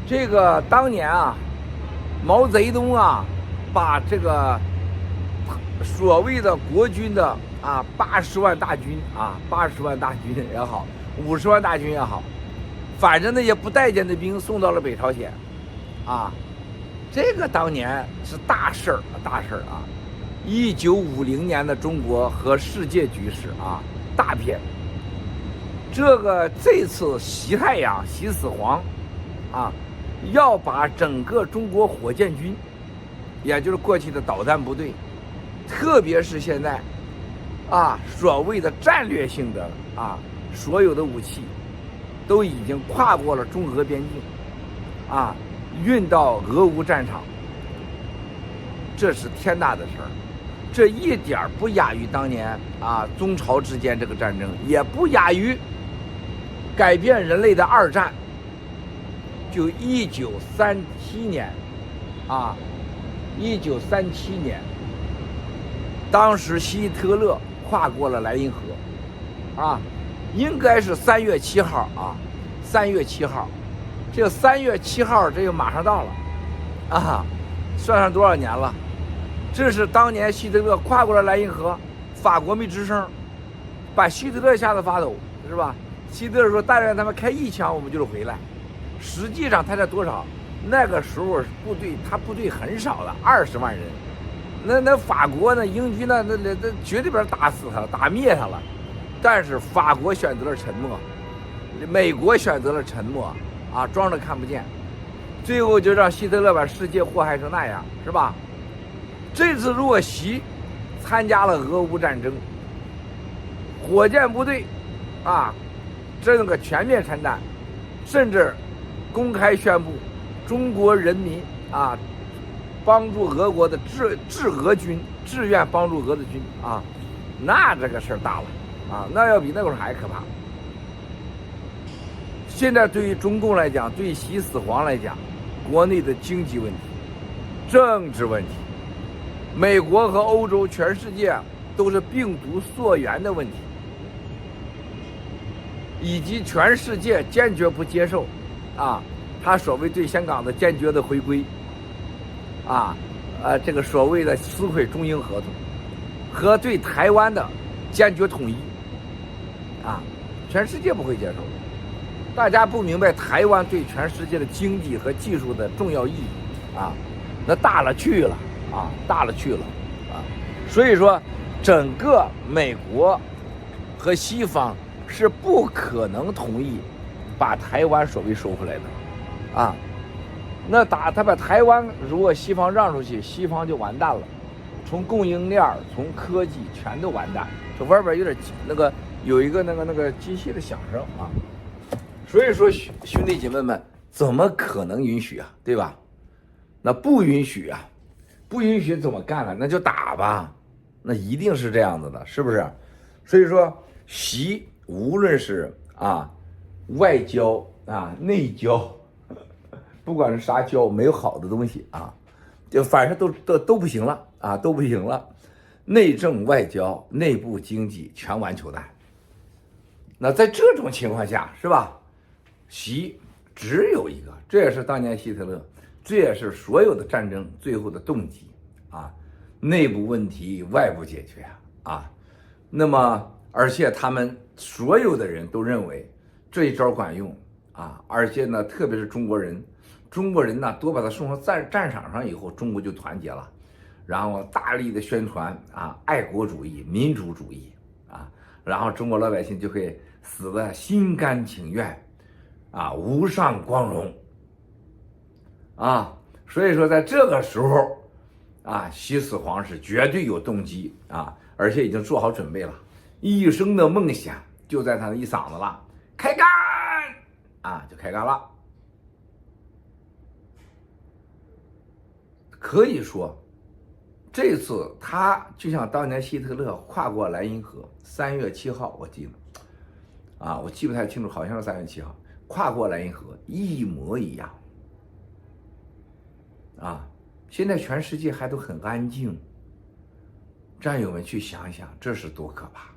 这个当年啊，毛泽东啊，把这个所谓的国军的80万大军80万大军也好，50万大军也好，反正那些不待见的兵送到了北朝鲜，这个当年是大事儿啊！1950年的中国和世界局势大变。这次习太阳、习死黄要把整个中国火箭军，也就是过去的导弹部队，特别是现在所谓的战略性的所有的武器，都已经跨过了中俄边境运到俄乌战场，这是天大的事儿，这一点不亚于当年中朝之间这个战争，也不亚于改变人类的二战。就1937年1937年，当时希特勒跨过了莱茵河应该是3月7号3月7号，这3月7号这就马上到了算上多少年了？这是当年希特勒跨过了莱茵河，法国没吱声，把希特勒吓得发抖，是吧？希特勒说但愿他们开1枪我们就是回来。实际上他才多少？那个时候他部队很少了，20万人。那法国呢，英军那绝对打死他，打灭他了。但是法国选择了沉默，美国选择了沉默装着看不见，最后就让希特勒把世界祸害成那样，是吧？这次如果习参加了俄乌战争，火箭部队这个全面参战，甚至公开宣布中国人民帮助俄国的志俄军，志愿帮助俄的军那这个事儿大了那要比那个时候还可怕。现在对于中共来讲，对习死黄来讲，国内的经济问题、政治问题，美国和欧洲、全世界都是病毒溯源的问题，以及全世界坚决不接受他所谓对香港的坚决的回归这个所谓的撕毁中英合同，和对台湾的坚决统一全世界不会接受。大家不明白台湾对全世界的经济和技术的重要意义那大了去了所以说整个美国和西方是不可能同意把台湾所谓收回来的那他把台湾如果西方让出去，西方就完蛋了，从供应链从科技全都完蛋。这外边有点有一个那个机器的响声所以说兄弟姐妹们，怎么可能允许对吧？那不允许不允许怎么干了？那就打吧，那一定是这样子的，是不是？所以说习无论是外交内交，不管是啥交，没有好的东西就反正都不行了都不行了。内政外交、内部经济全完球蛋。那在这种情况下，是吧？习只有一个，这也是当年希特勒，这也是所有的战争最后的动机内部问题外部解决那么而且他们所有的人都认为这一招管用而且呢，特别是中国人呢，多把他送上战场上以后，中国就团结了，然后大力的宣传爱国主义、民主主义然后中国老百姓就会死得心甘情愿无上光荣所以说在这个时候习死黄是绝对有动机而且已经做好准备了，一生的梦想就在他的一嗓子了，开干就开干了。可以说这次他就像当年希特勒跨过莱茵河，3月7号我记得我记不太清楚，好像是3月7号跨过莱茵河，一模一样现在全世界还都很安静，战友们去想想，这是多可怕。